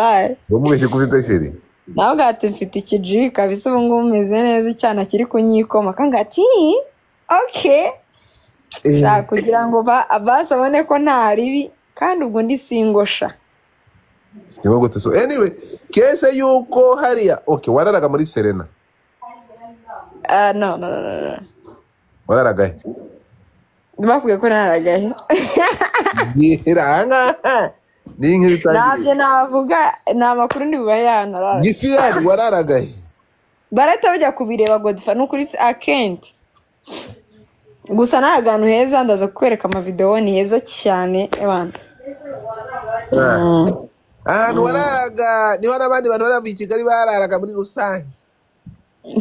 fly umubeshye ko ufite sheri nawe ugahita mfite ikiji kabisa ubu ngubu umeze neza icyana kiri kunyikoma kanga ati okay shaka kugira ngo basi abone ko nta ribi kandi ubwo ndi singosha singo gute so anyway kese yuko hariya okay wararaga muri Serena no wararaga bavuga ko naragahe yiranga ni nk'itangiye nabyo navuga na makuru ndi bubayana gisiyari wararaga barata bajya kubireba Godfa no kuri akenti gusa naragantu heza ndaza kukwereka ama video ni heza cyane ebana ahantu wararaga ni warabandi bantu baravuye Kigali bararaga muri rusange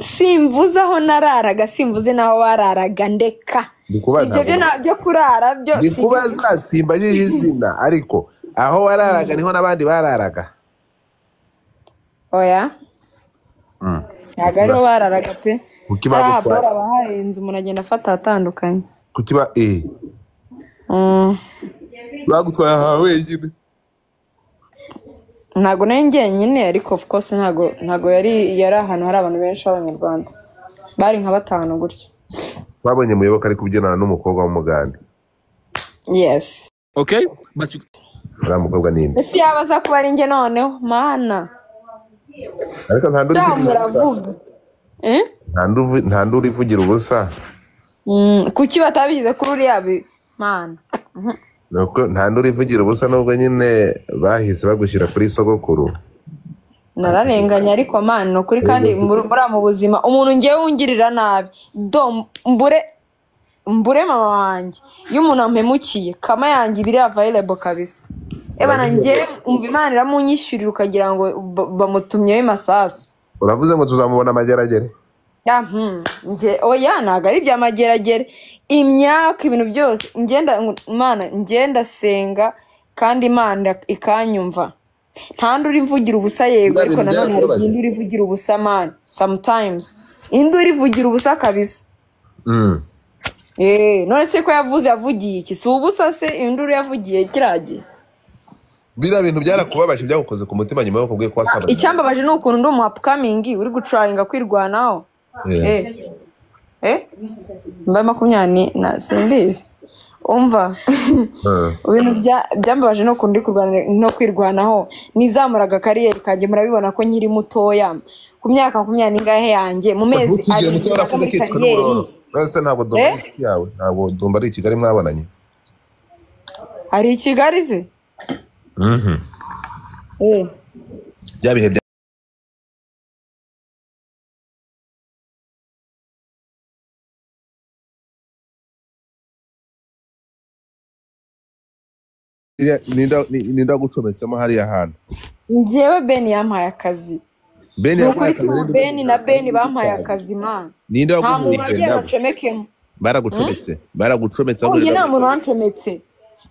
simvuze aho nararaga simvuze naho wararaga ndeka ibyo byo kurara byo ndikubaza simbajije izina ariko aho wararaga niho nabandi bararaga oya ntabwo ariho bararaga pe kukiba bora baharenze umuntu agenda afata atandukanye kukiba bagutwaye ahawe wenyine ntago nenge nyine ariko of course ntago yari ahantu hari abantu benshi b'abanyarwanda bari nka 5 gutyo babonye muyoboka ari kubyinana n'umukobwa w'umugande yes okay but mukobwa ninde ese yabaza kuba ari nge noneho mana ariko nta nduri ivugira ubusa kuki batabigize kuri uriya mana nuko nta nduri ivugira ubusa nubwo nyine bahise bagushyira kuri sogokuru nararenganya ariko man no kuri kandi mbura mu buzima umuntu ngiye wungirira nabi mbure mama wanjye iyo umuntu ampemukiye kama yanjye biri available kabisa ebana ngiye umva Imana iramunyishyurira ukagira ngo bamutumyeyo masasu uravuze ngo tuzamubona amageragere nge oya ntago ari by'amageragere imyaka ibintu byose ngenda senga kandi Imana ikanyumva nta nduri ivugira ubusa yego ariko nanone hari induri ivugira ubusa man sometimes induri ivugira ubusa kabisa none se ko yavugiye iki si ubusa se induri yavugiye kiragiye bira bintu byarakubabaje byagukoze ku mutima nyuma yo kubwiye kwa saba icyambabaje no ukuntu ndi mu upcoming uri gucurainga kwirwanaho mba 20 na simbizi umva ibintu byambabaje no kundi kurwana no kwirwanaho nizamuraga kariyeri kanje murabibona ko nkiri mutoya ku myaka 20 ningahe yanjye mu mezi ari ese ntabwo domba yawe ntabwo domba ari Kigali mwabonanye ari Kigali se byabihe ninda gucometsemo hariya hantu njyewe Ben yampaye akazi Ben na Ben bampaye akazi man ninda waguhigenda baragucometse uyu nta muntu wancometse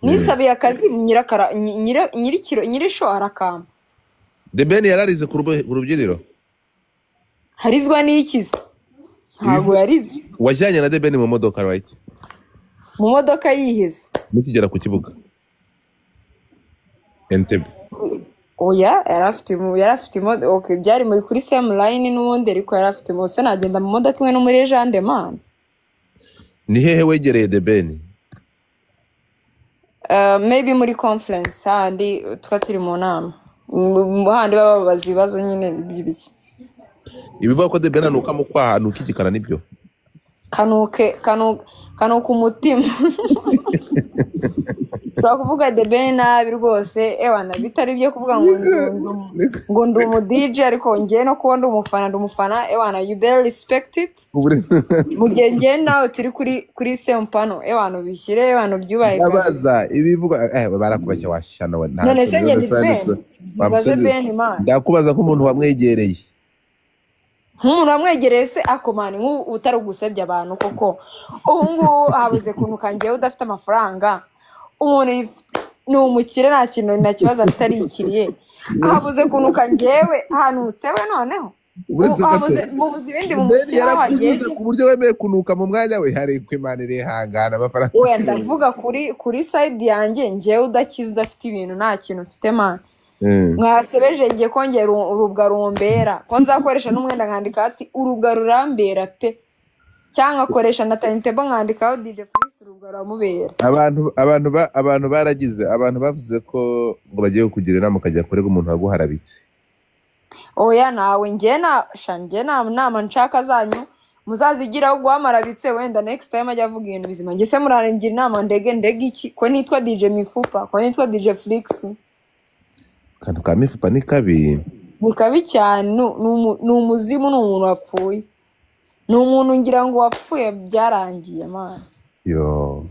nisabiye akazi nyirikiro arakamba The Ben yararize ku rubyiniro harizwa n'ikizi ntabwo yarize wajyanye na The Ben mu modoka right mu modoka yiheze mukigera ku kibuga Entebbe oya yarafite imodoka okay byari muri kuri same line n'ubundi ariko yarafite mose nagenda mu modoka imwe no muri Jean man ni hehe wegereye The Ben maybe muri conference handi twaturi mu nama handi bababaza ibibazo nyine by'ibiki ibivuga ko The Ben anuka mu kwaha nuka igikara nibyo kanuka umutima so kuvuga The Ben nabi rwose ewana bitari byo kuvuga ngo ndi umu DJ ariko ngiye no kubona umufana ewana you better respect it mugihe ngiye nawe turi kuri same pano ewana bishyire ewana byubaye abaza ibivuga barakubashya washana we nta none se ngende Ben man ndakubaza ko umuntu wamwegereye nk'umuntu wamwegereye se akomani utari ugusebya abantu koko ubu habuze kuntu kangiye udafite amafaranga umuntu ni umukire nta kintu na kibazo afite ari ikiriye habuze kuntu kangewe hanutse we noneho habuze mubuze ibindi mu mukire wagiye ku buryo wemeye kunuka mu mwanya we hari kwimanire hangana amafaranga we ndavuga kuri side yanjye ngewe udakiza udafite ibintu nta kintu mfite man mwasebeje ngiye kongera urubwa rumbera ko nzakoresha n'umwenda nkandika ati urubwa rurambera pe cyangwa akoresha na timetable nkandikaho DJ Flex urubwa ruramubera. abantu baragize abantu bavuze ko ngo bagiye kugira inama ukajya kurega umuntu waguharabitse. Oya nawe njye nama nshaka zanyu muzazigiraho guhamarabitse wenda next time ajya avuga ibintu bizima. Njye se murarengira inama ndege iki ko nitwa DJ Mifupa ko nitwa DJ Flex. Kantu ka Mifupa ni kabi. Ni kabi cyane ni umuzimu, ni umuntu wapfuye. Ni umuntu ngira ngo wapfuye byarangiye man. Yo.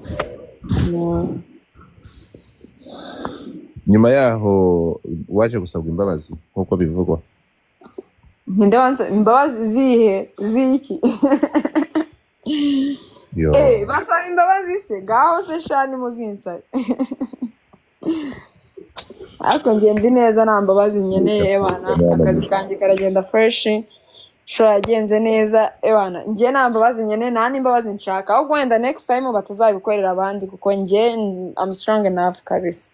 Nyuma yaho waje gusabwa imbabazi nkuko bivugwa. Ndewanze imbabazi ziki. Yo. Basaba imbabazi se gaho se shani muzinsa. Ariko ngende neza nta mbabazi nyeneye bana, akazi kanjye karagenda fresh. Show yagenze neza ebana, ngiye nta mbabazi nyeneye nta n'imbabazi nshaka. Ahubwo wenda next time batazabikorera abandi kuko ngiye I'm strong enough kabisa.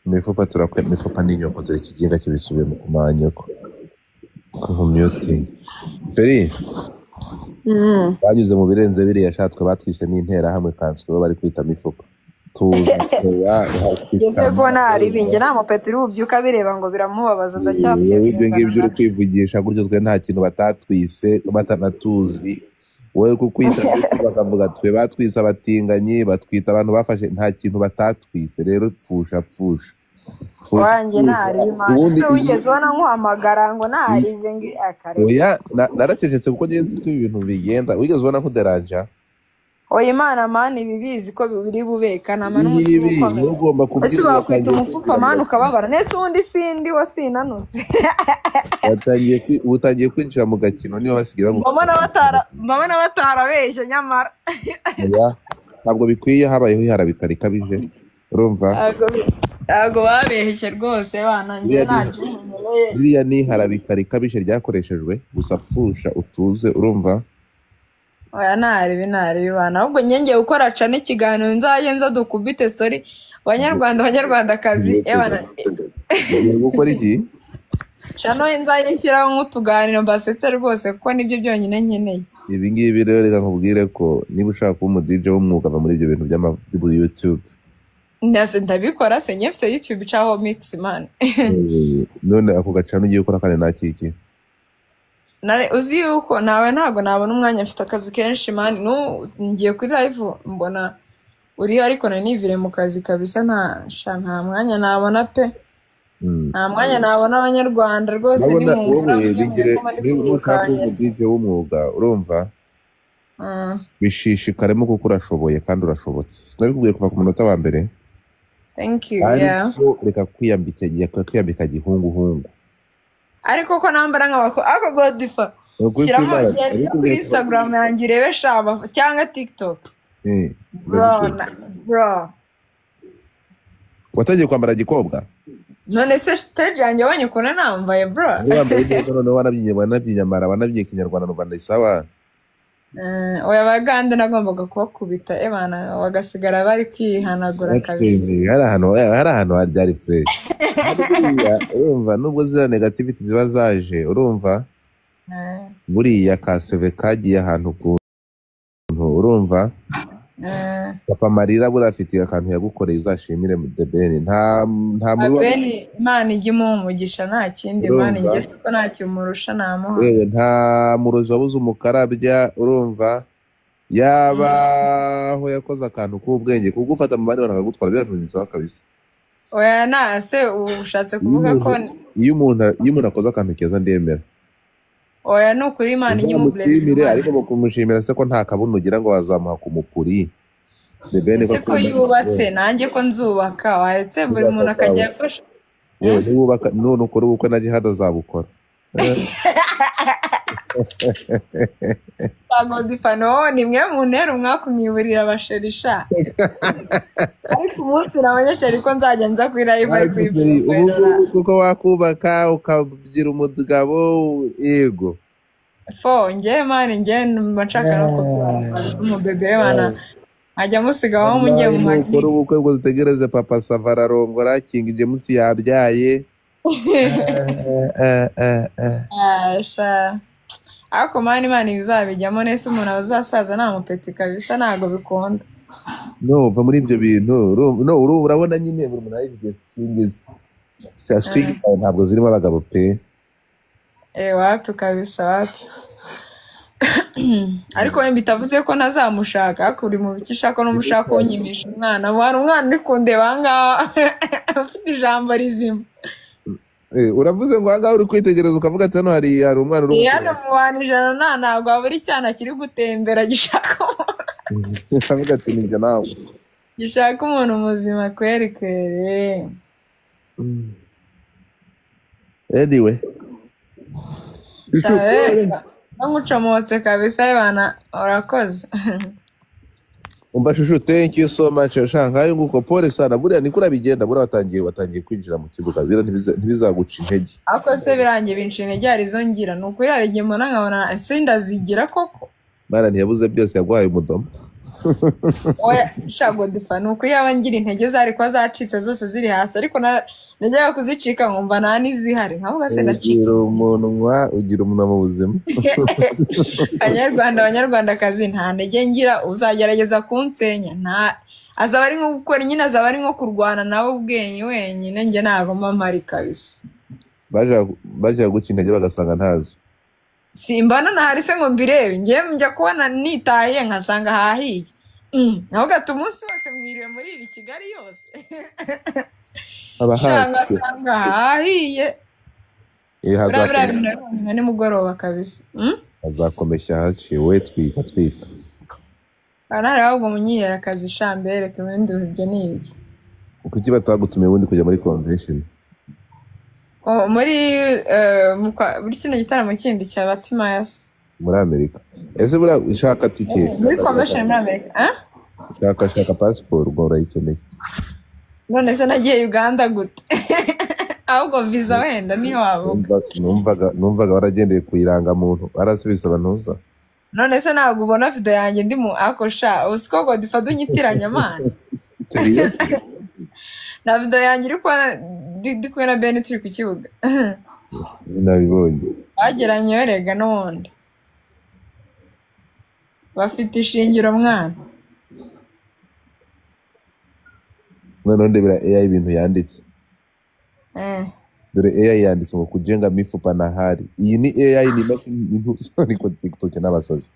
Mifupa Mifupa ni nyoko dore kigenga kibisubiye mu kumanya ko commuting. Peri. Banyuze mu birenze biri yashatswe batwise n'intera hamwe kanswe bari kwita Mifupa. Yese ko nari binge nta mupeteri ubyuka bireba ngo biramubabaza ndacyafye. Ibyo ngibyo uri kwivugisha gutyo twe nta kintu batatwise batanatuzi. Wowe kukwita bakavuga twe batwise abatinganyi batwita abantu bafashe nta kintu batatwise rero pfusha. Wanjye nari imana se ugeze ubona nkuhamagara ngo narize ngi akare. Oya naracecetse kuko ngenzi ko ibintu bigenda ugeze ubona ko deranja. Oya imana mani bibizi ko biri bubeka na manu ugomba kubwira ese bakwita umufupa mani ukababara nese undi sindi wo sinanutse. Utangiye kwinjira mu gakino niyo basigira mama na batarabeshye nyamara. Ntabwo bikwiye habayeho iharabika rikabije urumva. Ntabwo babeshye rwose bana njye naje biriya ni iharabika rikabije ryakoreshejwe gusa pfusha utuze urumva. Oya nari bana ahubwo nyenge gukora cane ikiganiro nzayenza dukubite story abanyarwandakazi ebana. Gukora iki? Chano nzayishyiraho nk'utuganiro mbasetse rwose kuko nibyo byonyine nkeneye. Ibi ngibi rero reka nkubwire ko niba ushaka kuba umu DJ w'umwuga ava muri ibyo bintu by'ama YouTube. Nase ndabikora se nyefite YouTube caho mix man. None ako gacano ugiye gukora kandi nakiki? Nare uzi yuko nawe ntago nabona umwanya mfite akazi kenshi man. Ngiye kuri live mbona uri ariko nanivire mu kazi kabisa nta mwanya nabona pe. Nta mwanya nabona abanyarwanda rwose ni mu bigire ushaka umu DJ w'umwuga urumva. Bishishikaremo kuko urashoboye kandi urashobotse. Sinabikubwiye kuva ku munota wa mbere. Thank you. Yeah. Reka kwiyambika gihungu. Ariko ko nambara nk'abako ako Godifa. Kiramo kuri Instagram yanjye urebe shama cyangwa TikTok. Bro. Watangiye kwambara gikobwa? None se stage yanjye wanye ko nambaye bro. None wanabyinyamara kinyarwanda Rwanda isawa. Oya bagande nagombaga kubakubita ebana bagasigara bari kwihanagura kabisa. Hari ahantu hari fresh. Urumva nubwo zira negativity ziba zaje urumva. Buriya kaseve kagiye ahantu ku urumva. Papa Marira burafitiye akantu yagukoreye uzashimire mu debeni nta muri debeni Imana igimo umugisha nta kindi Imana ingese ko nta cyumurusha namuha. Wewe nta murozi wabuze umukarabya urumva yabaho yakoze akantu k'ubwenge kugufata mu bandi bakagutwara byatunitse kabisa. Oya nase ushatse kuvuga ko iyo umuntu akoze akantu keza ndemera. Oya no kuri Imana inyimo blessing ariko bakumushimira se ko nta kabuno ugira ngo wazamuha ku mupuri. Debene ko yubatse nanjye ko nzubaka waretse buri muntu akajya afasha. Yewe nubaka none ukora ubukwe na Jihad azabukora. Godifa no nimwe mu ntera umwakumwiburira abasherisha. Ariko umunsi nabanyesheri ko nzajya nza kuri live ari kwifuza kuko wakubaka ukagira umugabo yego. Nge mani nge mbashaka no kubyara mu bebe bana ajya musigaho mujye mu ukora magini ubukwe ngo dutegereze papa Savara arongora King James yabyaye. sha ariko Imana ibizabijyamo nese umuntu azasaza nta mupeti kabisa ntago bikunda. No, va muri ibyo bintu. No, urabona nyine buri muntu ari strings. Strings ntabwo zirimo abagabo pe. Wapi kabisa wapi. Ariko we bitavuze ko ntazamushaka kuri mu bikishaka no mushaka unyimisha umwana wari umwana uri kundeba ngaha afite ijambo rizima. Uravuze ngo ahangaha uri kwitegereza ukavuga ati hano hari umwana uri mu bantu ijana ntabwo waba uri cyana kiri gutembera gishaka ukavuga ati ninjye nawe gishaka umuntu muzima kwerekere. Anyway Nkucomotse kabisa bana urakoze. Umva shushu, thank you so much. Shangaye nguko pole sana. Buriya niko urabigenda, buriya watangiye kwinjira mu kibuga. Bira ntibizaguca intege. Ako se birangiye binca intege ari zo ngira. Nuko irarege mbona nkabona ese ndazigira koko. Mara ntiyabuze byose yaguhaye umudomo. Oya shago difa nuko yaba ngira intege zari kwa zacitse zose ziri hasi ariko najyaga kuzicika nkumva nta nizihari nkavuga se ndacika. Ugira umuntu mu buzima. Abanyarwandakazi nta ntege ngira uzagerageza kunsenya nta azaba ari nko gukora nyine azaba ari nko kurwana nawe ubwenye wenyine njye ntago mpamari kabisa. Baje guca intege bagasanga ntazo. Simbana nahari se ngo mbirebe njye njya kubona nitahiye nkasanga hahiye. Naho gato umunsi wose mwiriwe muri ibi Kigali yose. Abahanga hahiye. Hazakora ni mugoroba kabisa. Azakomesha haciwe twika. Anari ahubwo munyihera akazi shambere kibindi byo nibiki. Kuki batagutumiye ubundi kujya muri convention? Muri kino gitaramo kindi cya Batimayas muri Amerika. Ese bura ushaka ticket muri convention muri Amerika? Shaka passport ngo urayikeneye. None se nagiye Uganda gute? Ahubwo visa wenda niyo wabo. Numvaga waragendeye kuyiranga muntu. Arasubisa abantuza. None se ntabwo ubona video yanjye ndi mu akosha usiko ngo difado nyitiranya amana. Na video yanjye iri kwa ndi kwera Ben turi ku kibuga. Nabibonye. Bageranye werega n'undi. Bafite ishingiro mwana. None ndebera AI ibintu yanditse. Dore AI yanditse ngo kujenga mifupa na hari. Iyi ni AI ni machine ni ko TikTok n'abasazi.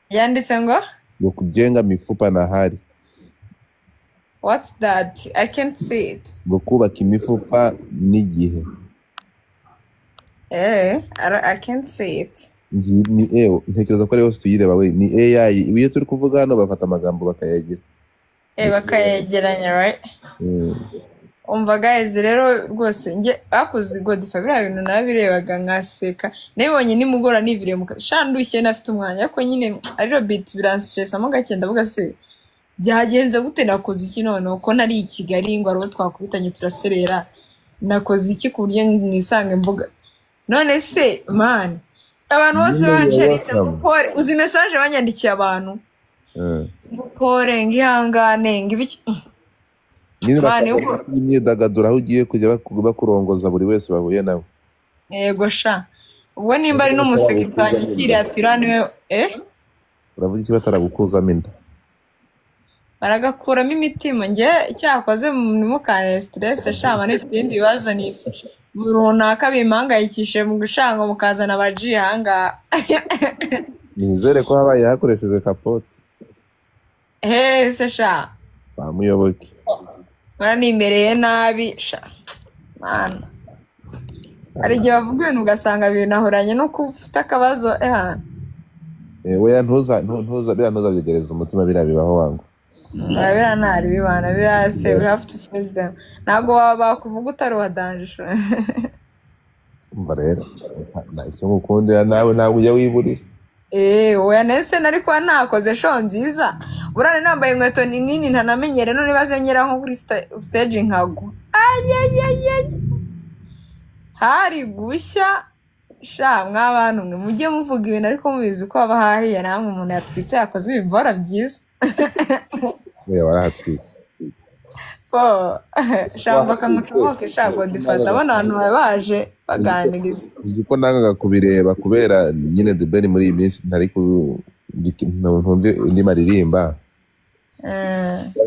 Yanditse ngo kujenga mifupa na hari. What's that? I can't see it. Ngo kubaka imifupa n'igihe. I can't see it. Ni ntekereza ko rero tuyireba we ni AI iyo turi kuvuga hano bafata amagambo bakayagira. Bakayegeranya right? Umva guys rero rwose nge akuzi Godfa bira bintu nabirebaga nkaseka nabonye nimugora nivire mu shandushye nafite umwanya ko nyine ari robit biranstress mo gake ndavuga se byagenze gute nakoze iki none uko nari i Kigali ngo ariho twakubitanye turaserera nakoze iki ku buryo mwisange mvuga none se man abantu bose bancerite pore uzi message banyandikiye abantu pore ngihangane ngibiki imyidagaduro aho ugiye kujya bakurongoza buri wese bahuye nawe. Yego sha ubwo nimba ari n'umusekitanye kiratira niwe uravuga iki bataragukuzamo inda baragakuramo imitima nge cyakoze mukane stress shama n'ifite ibindi bibazo ni runaka bimangayikishe mu gushanga mukazana abaji hanga. Nizere ko habaye hakoreshejwe kapote. Se sha bamuyoboke baranimereye nabi sha mana ari gihe bavuga ibintu ugasanga binahoranye no kufita akabazo weya ntuza byegereza umutima birabibaho wangu bira ntari bibana birase we have to face them nago waba kuvuga utari wadanjisho umva rero icyo ngukundira nawe ntabwo ujya wiburira. Oya nese nari kwa nakoze show nziza burane nambaye inkweto nini ntanamenyere none bazenyera nko kuri stage nkago hari gushya sha mwabantu mwe mujye muvuga ibintu ariko mubizi ko abahahiye namwe umuntu yatwitse yakoze ibivora byiza. ya warahatwitse fo shamba kangucomoke shago difata abana abantu baje baganiriza uzi ko nangaga kubireba kubera nyine The Ben muri iyi minsi ntari ntumve indi maririmba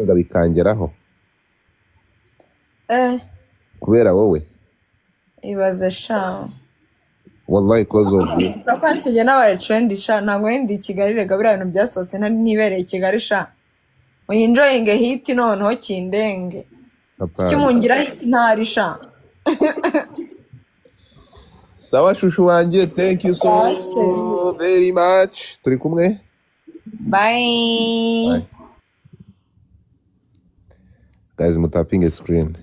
nga bikangeraho kubera wowe ibaze sha wallahi cause of you Bakwan tujye nabaye trend sha ntago ndi Kigali rega bira bintu byasohotse ntibereye Kigali sha enjoying hit noneho kindenge kimungira hit ntari sha sawa shushu wanje thank you so very much turi kumwe bye guys, I'm tapping a screen.